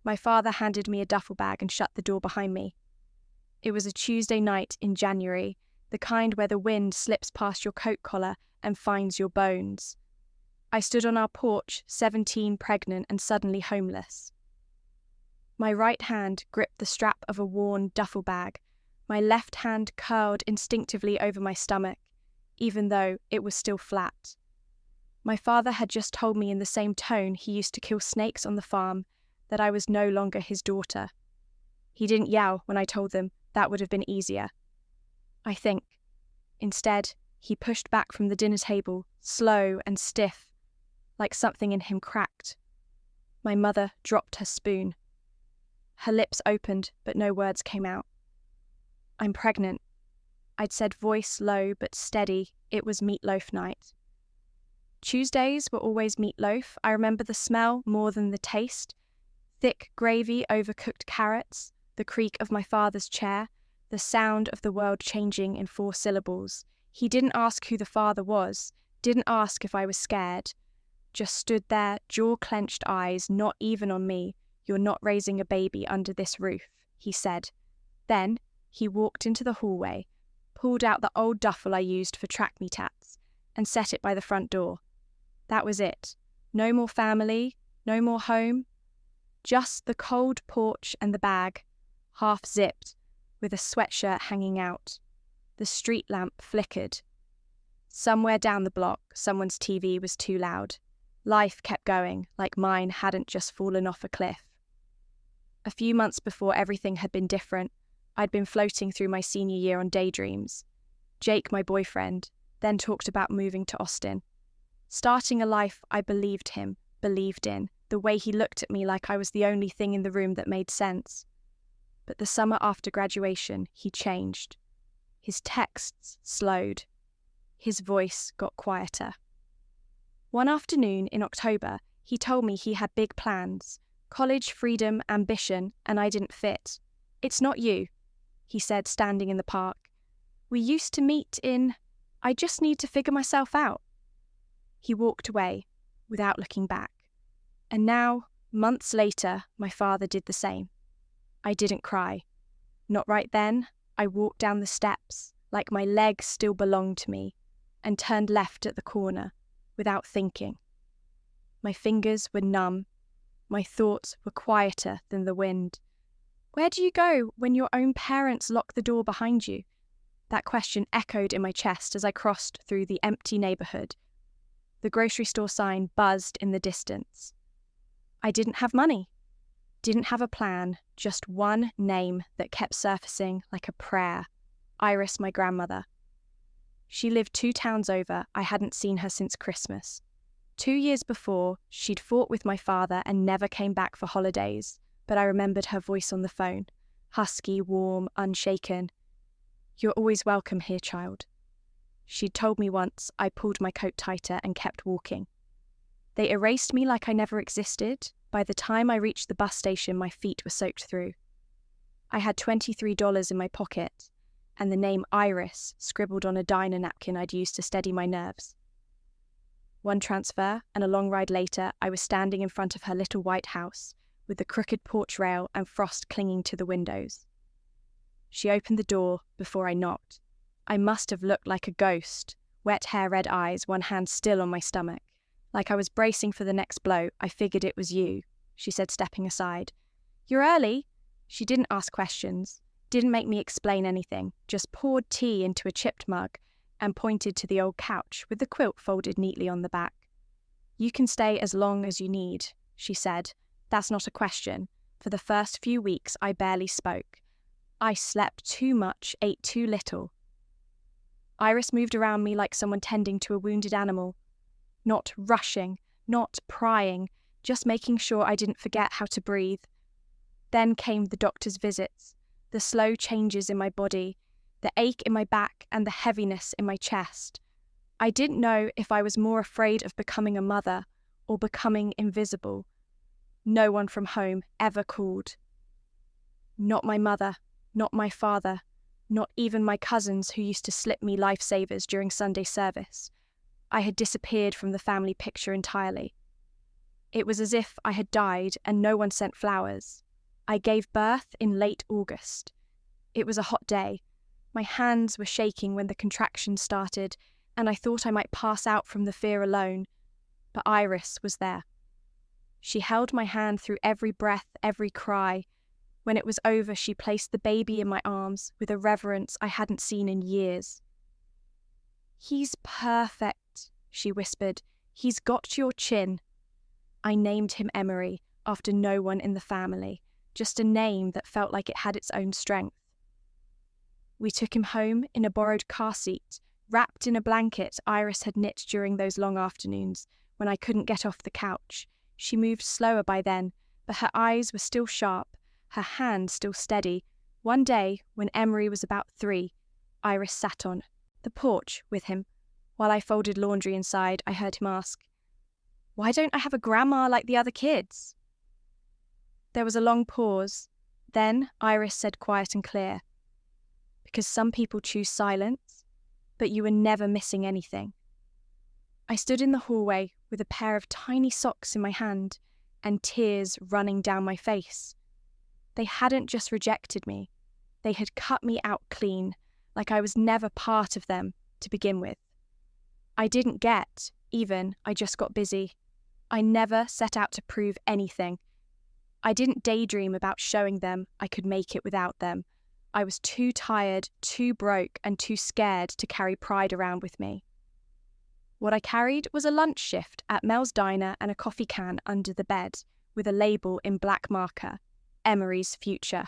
My father handed me a duffel bag and shut the door behind me. It was a Tuesday night in January, the kind where the wind slips past your coat collar and finds your bones. I stood on our porch, 17, pregnant and suddenly homeless. My right hand gripped the strap of a worn duffel bag. My left hand curled instinctively over my stomach, even though it was still flat. My father had just told me in the same tone he used to kill snakes on the farm that I was no longer his daughter. He didn't yell when I told them that would have been easier. I think. Instead, he pushed back from the dinner table, slow and stiff, like something in him cracked. My mother dropped her spoon. Her lips opened, but no words came out. I'm pregnant. I'd said, voice low but steady. It was meatloaf night. Tuesdays were always meatloaf. I remember the smell more than the taste. Thick gravy over cooked carrots, the creak of my father's chair, the sound of the world changing in 4 syllables. He didn't ask who the father was, didn't ask if I was scared. Just stood there, jaw-clenched eyes, not even on me. You're not raising a baby under this roof, he said. Then he walked into the hallway, pulled out the old duffel I used for track meet ats, and set it by the front door. That was it. No more family, no more home. Just the cold porch and the bag, half zipped, with a sweatshirt hanging out. The street lamp flickered. Somewhere down the block, someone's TV was too loud. Life kept going, like mine hadn't just fallen off a cliff. A few months before everything had been different, I'd been floating through my senior year on daydreams. Jake, my boyfriend, then talked about moving to Austin. Starting a life I believed in, the way he looked at me like I was the only thing in the room that made sense. But the summer after graduation, he changed. His texts slowed. His voice got quieter. One afternoon in October, he told me he had big plans, college, freedom, ambition, and I didn't fit. It's not you, he said, standing in the park. We used to meet in, I just need to figure myself out. He walked away, without looking back. And now, months later, my father did the same. I didn't cry. Not right then. I walked down the steps, like my legs still belonged to me, and turned left at the corner, without thinking. My fingers were numb. My thoughts were quieter than the wind. Where do you go when your own parents lock the door behind you? That question echoed in my chest as I crossed through the empty neighborhood. The grocery store sign buzzed in the distance. I didn't have money. Didn't have a plan, just one name that kept surfacing like a prayer. Iris, my grandmother. She lived 2 towns over. I hadn't seen her since Christmas. 2 years before, she'd fought with my father and never came back for holidays, but I remembered her voice on the phone. Husky, warm, unshaken. You're always welcome here, child. She'd told me once. I pulled my coat tighter and kept walking. They erased me like I never existed. By the time I reached the bus station, my feet were soaked through. I had $23 in my pocket, and the name Iris scribbled on a diner napkin I'd used to steady my nerves. One transfer, and a long ride later, I was standing in front of her little white house, with the crooked porch rail and frost clinging to the windows. She opened the door before I knocked. I must have looked like a ghost, wet hair, red eyes, one hand still on my stomach. Like I was bracing for the next blow. I figured it was you, she said, stepping aside. You're early. She didn't ask questions, didn't make me explain anything, just poured tea into a chipped mug and pointed to the old couch with the quilt folded neatly on the back. You can stay as long as you need, she said. That's not a question. For the first few weeks, I barely spoke. I slept too much, ate too little. Iris moved around me like someone tending to a wounded animal. Not rushing, not prying, just making sure I didn't forget how to breathe. Then came the doctor's visits, the slow changes in my body, the ache in my back and the heaviness in my chest. I didn't know if I was more afraid of becoming a mother or becoming invisible. No one from home ever called. Not my mother, not my father, not even my cousins who used to slip me lifesavers during Sunday service. I had disappeared from the family picture entirely. It was as if I had died and no one sent flowers. I gave birth in late August. It was a hot day. My hands were shaking when the contractions started, and I thought I might pass out from the fear alone. But Iris was there. She held my hand through every breath, every cry. When it was over, she placed the baby in my arms with a reverence I hadn't seen in years. "He's perfect," she whispered. "He's got your chin." I named him Emery, after no one in the family, just a name that felt like it had its own strength. We took him home in a borrowed car seat, wrapped in a blanket Iris had knit during those long afternoons when I couldn't get off the couch. She moved slower by then, but her eyes were still sharp, her hand still steady. One day, when Emery was about 3, Iris sat on the porch with him. While I folded laundry inside, I heard him ask, "Why don't I have a grandma like the other kids?" There was a long pause. Then Iris said quiet and clear, "Because some people choose silence, but you were never missing anything." I stood in the hallway with a pair of tiny socks in my hand and tears running down my face. They hadn't just rejected me, they had cut me out clean, like I was never part of them to begin with. I didn't get, even, I just got busy. I never set out to prove anything. I didn't daydream about showing them I could make it without them. I was too tired, too broke, and too scared to carry pride around with me. What I carried was a lunch shift at Mel's Diner and a coffee can under the bed, with a label in black marker, Emery's Future.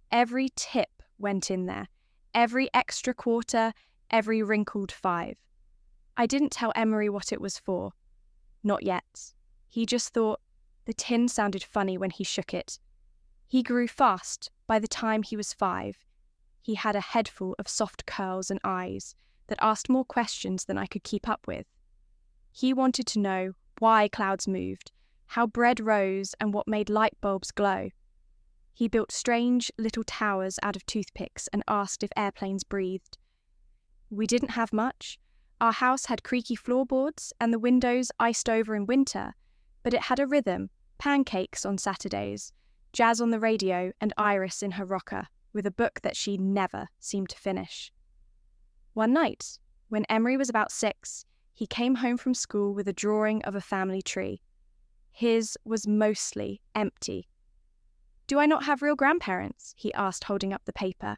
Every tip went in there, every extra quarter, every wrinkled 5. I didn't tell Emery what it was for. Not yet. He just thought the tin sounded funny when he shook it. He grew fast. By the time he was 5, he had a head full of soft curls and eyes that asked more questions than I could keep up with. He wanted to know why clouds moved, how bread rose, and what made light bulbs glow. He built strange little towers out of toothpicks and asked if airplanes breathed. We didn't have much. Our house had creaky floorboards and the windows iced over in winter, but it had a rhythm, pancakes on Saturdays, jazz on the radio, and Iris in her rocker, with a book that she never seemed to finish. One night, when Emery was about 6, he came home from school with a drawing of a family tree. His was mostly empty. "Do I not have real grandparents?" he asked, holding up the paper.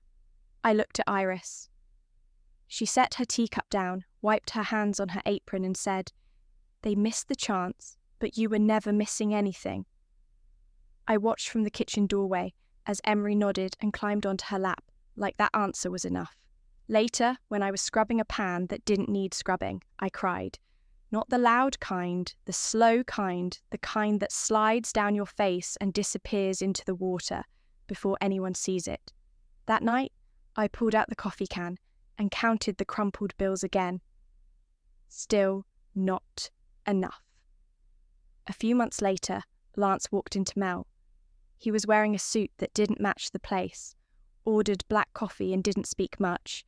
I looked at Iris. She set her teacup down, wiped her hands on her apron, and said, "They missed the chance, but you were never missing anything." I watched from the kitchen doorway as Emery nodded and climbed onto her lap, like that answer was enough. Later, when I was scrubbing a pan that didn't need scrubbing, I cried. Not the loud kind, the slow kind, the kind that slides down your face and disappears into the water before anyone sees it. That night, I pulled out the coffee can and counted the crumpled bills again. Still not enough. A few months later, Lance walked into Mel. He was wearing a suit that didn't match the place, ordered black coffee and didn't speak much.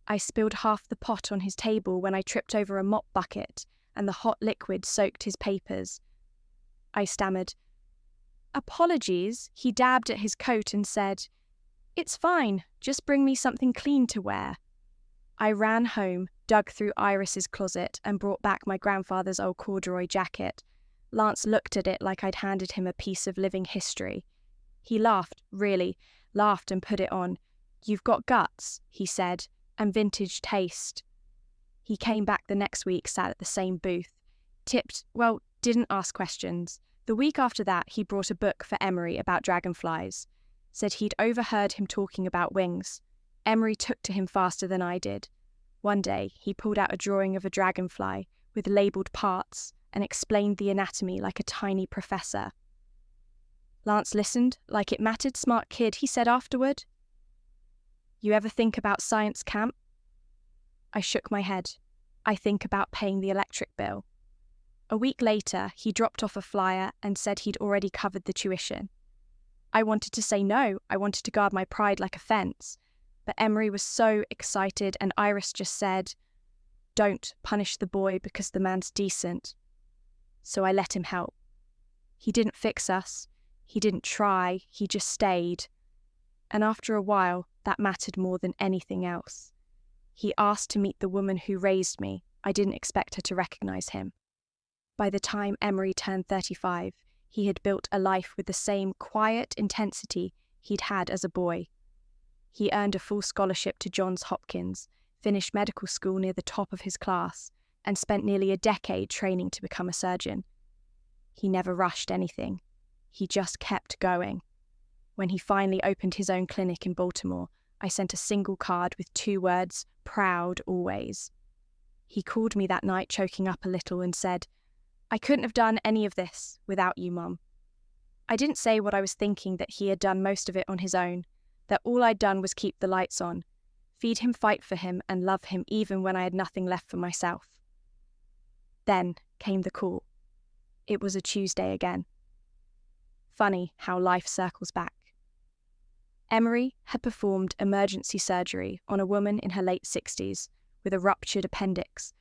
I spilled half the pot on his table when I tripped over a mop bucket and the hot liquid soaked his papers. I stammered. "Apologies," he dabbed at his coat and said, "It's fine, just bring me something clean to wear." I ran home, dug through Iris's closet and brought back my grandfather's old corduroy jacket. Lance looked at it like I'd handed him a piece of living history. He laughed, really, laughed and put it on. "You've got guts," he said, "and vintage taste." He came back the next week, sat at the same booth. Didn't ask questions. The week after that, he brought a book for Emery about dragonflies. Said he'd overheard him talking about wings. Emery took to him faster than I did. One day, he pulled out a drawing of a dragonfly with labelled parts and explained the anatomy like a tiny professor. Lance listened like it mattered, smart kid, he said afterward. "You ever think about science camp?" I shook my head. I think about paying the electric bill. A week later, he dropped off a flyer and said he'd already covered the tuition. I wanted to say no, I wanted to guard my pride like a fence. But Emery was so excited and Iris just said, "Don't punish the boy because the man's decent." So I let him help. He didn't fix us. He didn't try. He just stayed. And after a while, that mattered more than anything else. He asked to meet the woman who raised me. I didn't expect her to recognize him. By the time Emery turned 35, he had built a life with the same quiet intensity he'd had as a boy. He earned a full scholarship to Johns Hopkins, finished medical school near the top of his class, and spent nearly a decade training to become a surgeon. He never rushed anything. He just kept going. When he finally opened his own clinic in Baltimore, I sent a single card with 2 words, "Proud always." He called me that night, choking up a little, and said, "I couldn't have done any of this without you, Mum." I didn't say what I was thinking, that he had done most of it on his own, that all I'd done was keep the lights on, feed him, fight for him, and love him even when I had nothing left for myself. Then came the call. It was a Tuesday again. Funny how life circles back. Emery had performed emergency surgery on a woman in her late 60s with a ruptured appendix.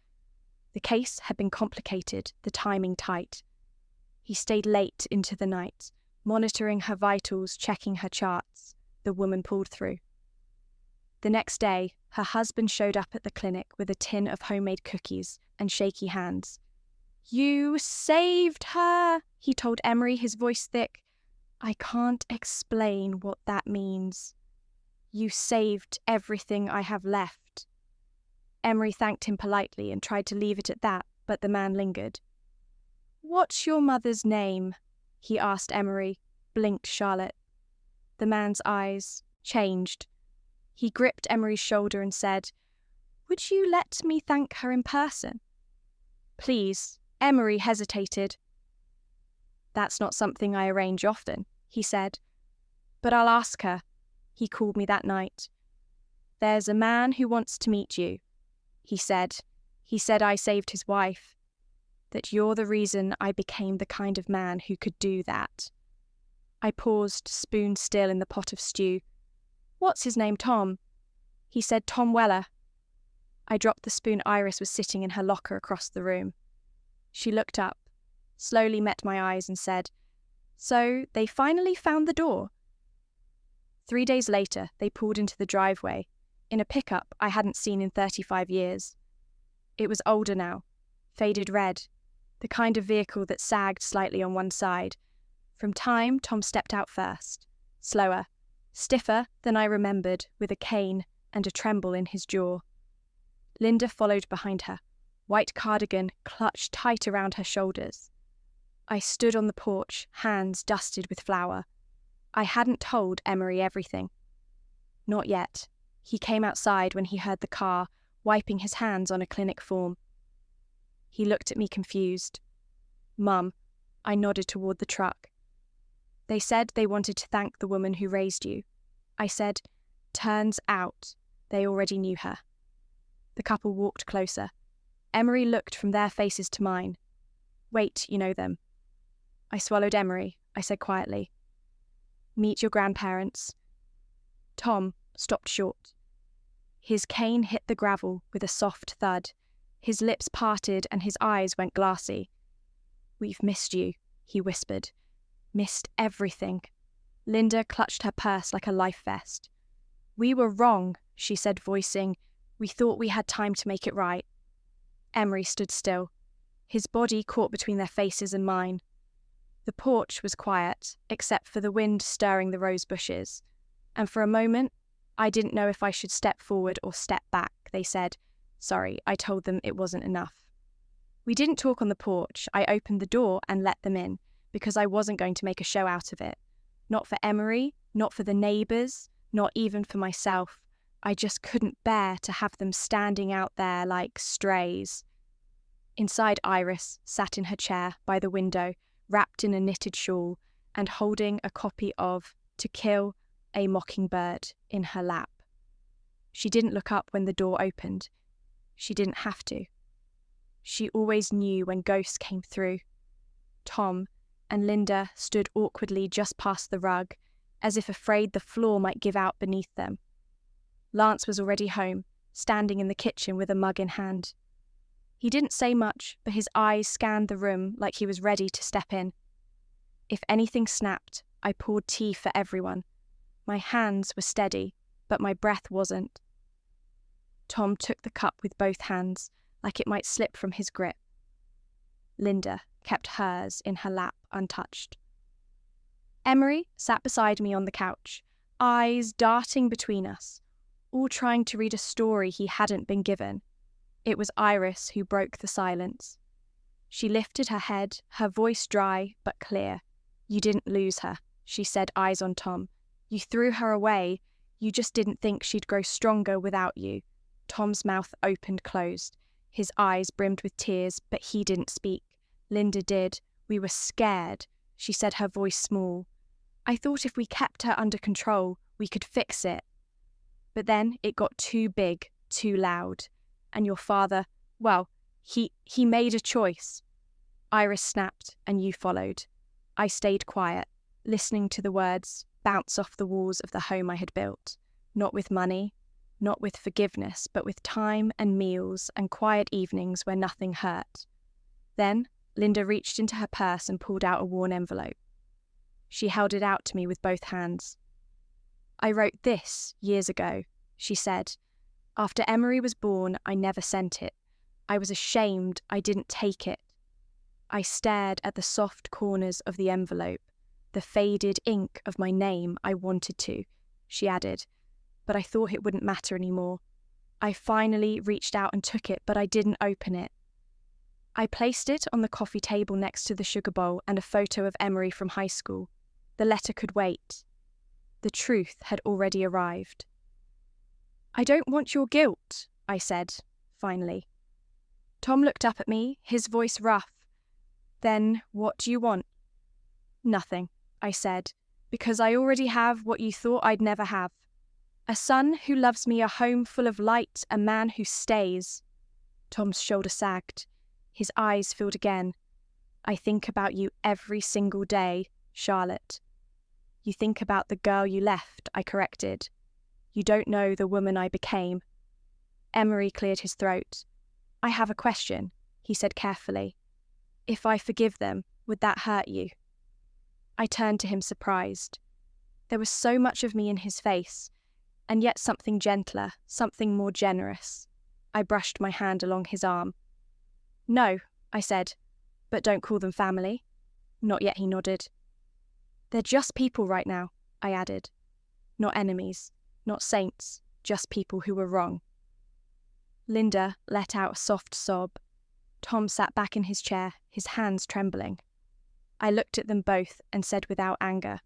The case had been complicated, the timing tight. He stayed late into the night, monitoring her vitals, checking her charts. The woman pulled through. The next day, her husband showed up at the clinic with a tin of homemade cookies and shaky hands. "You saved her," he told Emery, his voice thick. "I can't explain what that means. You saved everything I have left." Emery thanked him politely and tried to leave it at that, but the man lingered. "What's your mother's name?" he asked Emery, blinked Charlotte. The man's eyes changed. He gripped Emery's shoulder and said, "Would you let me thank her in person?" "Please." Emery hesitated. "That's not something I arrange often," he said. "But I'll ask her." He called me that night. "There's a man who wants to meet you," he said. "He said I saved his wife. That you're the reason I became the kind of man who could do that." I paused, spoon still in the pot of stew. "What's his name, Tom?" He said, "Tom Weller." I dropped the spoon. Iris was sitting in her locker across the room. She looked up, slowly met my eyes and said, "So they finally found the door." 3 days later, they pulled into the driveway, in a pickup I hadn't seen in 35 years. It was older now, faded red, the kind of vehicle that sagged slightly on one side. From time, Tom stepped out first, slower, stiffer than I remembered, with a cane and a tremble in his jaw. Linda followed behind her, white cardigan clutched tight around her shoulders. I stood on the porch, hands dusted with flour. I hadn't told Emery everything. Not yet. He came outside when he heard the car, wiping his hands on a clinic form. He looked at me confused. "Mum," I nodded toward the truck. "They said they wanted to thank the woman who raised you." I said, "Turns out they already knew her." The couple walked closer. Emery looked from their faces to mine. "Wait, you know them." I swallowed Emery. I said quietly, "Meet your grandparents." Tom stopped short. His cane hit the gravel with a soft thud. His lips parted and his eyes went glassy. "We've missed you," he whispered. "Missed everything." Linda clutched her purse like a life vest. "We were wrong," she said, voicing, "We thought we had time to make it right." Emery stood still, his body caught between their faces and mine. The porch was quiet, except for the wind stirring the rose bushes, and for a moment, I didn't know if I should step forward or step back. They said, "Sorry," I told them it wasn't enough. We didn't talk on the porch. I opened the door and let them in, because I wasn't going to make a show out of it. Not for Emery, not for the neighbours, not even for myself. I just couldn't bear to have them standing out there like strays. Inside, Iris sat in her chair by the window, wrapped in a knitted shawl, and holding a copy of To Kill a Mockingbird in her lap. She didn't look up when the door opened. She didn't have to. She always knew when ghosts came through. Tom and Linda stood awkwardly just past the rug, as if afraid the floor might give out beneath them. Lance was already home, standing in the kitchen with a mug in hand. He didn't say much, but his eyes scanned the room like he was ready to step in. If anything snapped, I poured tea for everyone. My hands were steady, but my breath wasn't. Tom took the cup with both hands, like it might slip from his grip. Linda kept hers in her lap untouched. Emery sat beside me on the couch, eyes darting between us, all trying to read a story he hadn't been given. It was Iris who broke the silence. She lifted her head, her voice dry but clear. "You didn't lose her," she said, eyes on Tom. "You threw her away. You just didn't think she'd grow stronger without you." Tom's mouth opened-closed. His eyes brimmed with tears, but he didn't speak. Linda did. "We were scared," she said, her voice small. "I thought if we kept her under control, we could fix it. But then it got too big, too loud. And your father, well, he made a choice." Iris snapped, and you followed. I stayed quiet, listening to the words bounce off the walls of the home I had built. Not with money, not with forgiveness, but with time and meals and quiet evenings where nothing hurt. Then Linda reached into her purse and pulled out a worn envelope. She held it out to me with both hands. "I wrote this years ago," she said. "After Emery was born, I never sent it. I was ashamed I didn't take it." I stared at the soft corners of the envelope, the faded ink of my name. "I wanted to," she added, "but I thought it wouldn't matter anymore. I finally reached out and took it, but I didn't open it." I placed it on the coffee table next to the sugar bowl and a photo of Emery from high school. The letter could wait. The truth had already arrived. "I don't want your guilt," I said, finally. Tom looked up at me, his voice rough. "Then what do you want?" "Nothing," I said, "because I already have what you thought I'd never have. A son who loves me, a home full of light, a man who stays." Tom's shoulder sagged. His eyes filled again. "I think about you every single day, Charlotte." "You think about the girl you left," I corrected. "You don't know the woman I became." Emery cleared his throat. "I have a question," he said carefully. "If I forgive them, would that hurt you?" I turned to him surprised. There was so much of me in his face, and yet something gentler, something more generous. I brushed my hand along his arm. "No," I said, "but don't call them family." "Not yet," he nodded. "They're just people right now," I added. "Not enemies, not saints, just people who were wrong." Linda let out a soft sob. Tom sat back in his chair, his hands trembling. I looked at them both and said without anger,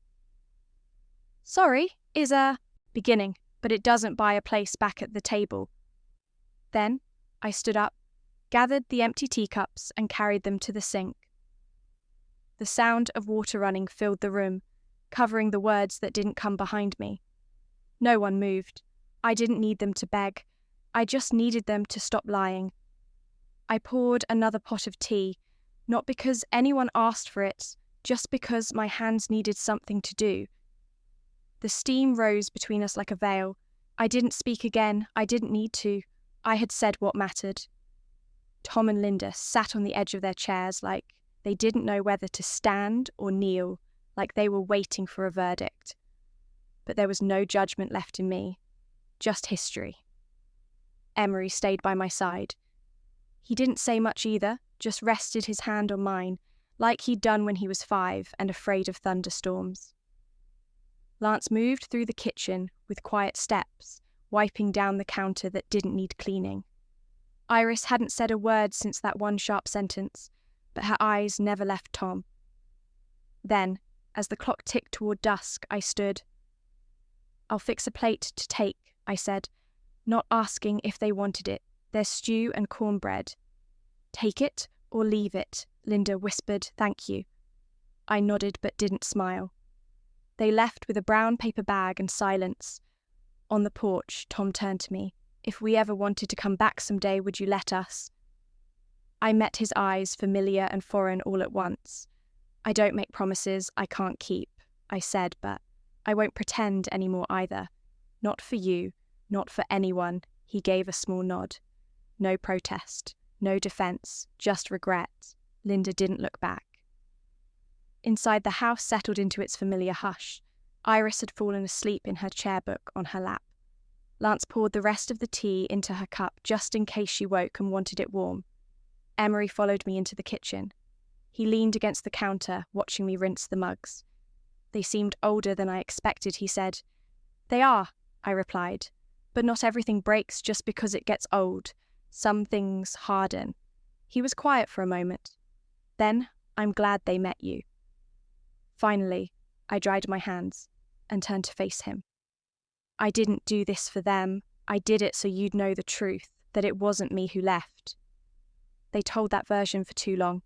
"Sorry is a beginning, but it doesn't buy a place back at the table." Then I stood up, gathered the empty teacups and carried them to the sink. The sound of water running filled the room, covering the words that didn't come behind me. No one moved. I didn't need them to beg. I just needed them to stop lying. I poured another pot of tea, not because anyone asked for it, just because my hands needed something to do. The steam rose between us like a veil. I didn't speak again. I didn't need to. I had said what mattered. Tom and Linda sat on the edge of their chairs like they didn't know whether to stand or kneel, like they were waiting for a verdict. But there was no judgment left in me, just history. Emery stayed by my side. He didn't say much either, just rested his hand on mine, like he'd done when he was 5 and afraid of thunderstorms. Lance moved through the kitchen with quiet steps, wiping down the counter that didn't need cleaning. Iris hadn't said a word since that one sharp sentence, but her eyes never left Tom. Then, as the clock ticked toward dusk, I stood. "I'll fix a plate to take," I said, not asking if they wanted it. "There's stew and cornbread." "Take it or leave it," Linda whispered, "thank you." I nodded but didn't smile. They left with a brown paper bag and silence. On the porch, Tom turned to me. "If we ever wanted to come back someday, would you let us?" I met his eyes, familiar and foreign all at once. "I don't make promises I can't keep," I said, "but I won't pretend anymore either. Not for you, not for anyone." He gave a small nod. No protest, no defense, just regret. Linda didn't look back. Inside, the house settled into its familiar hush. Iris had fallen asleep in her chair book on her lap. Lance poured the rest of the tea into her cup just in case she woke and wanted it warm. Emery followed me into the kitchen. He leaned against the counter, watching me rinse the mugs. They seemed older than I expected, he said. They are, I replied, but not everything breaks just because it gets old. Some things harden. He was quiet for a moment. Then, I'm glad they met you. Finally, I dried my hands and turned to face him. I didn't do this for them. I did it so you'd know the truth, that it wasn't me who left. They told that version for too long.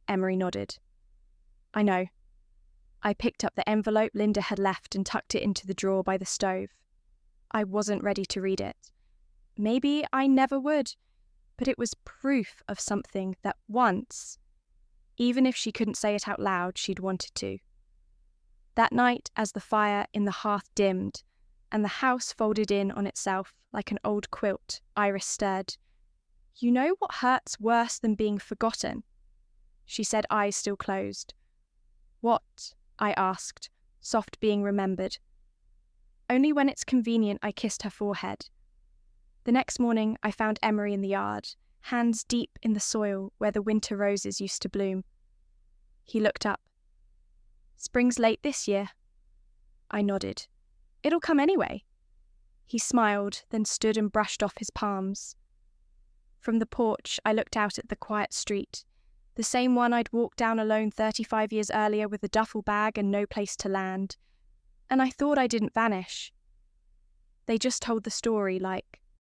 Emery nodded. I know. I picked up the envelope Linda had left and tucked it into the drawer by the stove. I wasn't ready to read it. Maybe I never would, but it was proof of something that once, even if she couldn't say it out loud, she'd wanted to. That night, as the fire in the hearth dimmed and the house folded in on itself like an old quilt, Iris stirred. You know what hurts worse than being forgotten? She said, eyes still closed. What? I asked, soft being remembered. Only when it's convenient, I kissed her forehead. The next morning, I found Emery in the yard, hands deep in the soil where the winter roses used to bloom. He looked up. Spring's late this year. I nodded. It'll come anyway. He smiled, then stood and brushed off his palms. From the porch, I looked out at the quiet street, the same one I'd walked down alone 35 years earlier with a duffel bag and no place to land. And I thought I didn't vanish. They just told the story like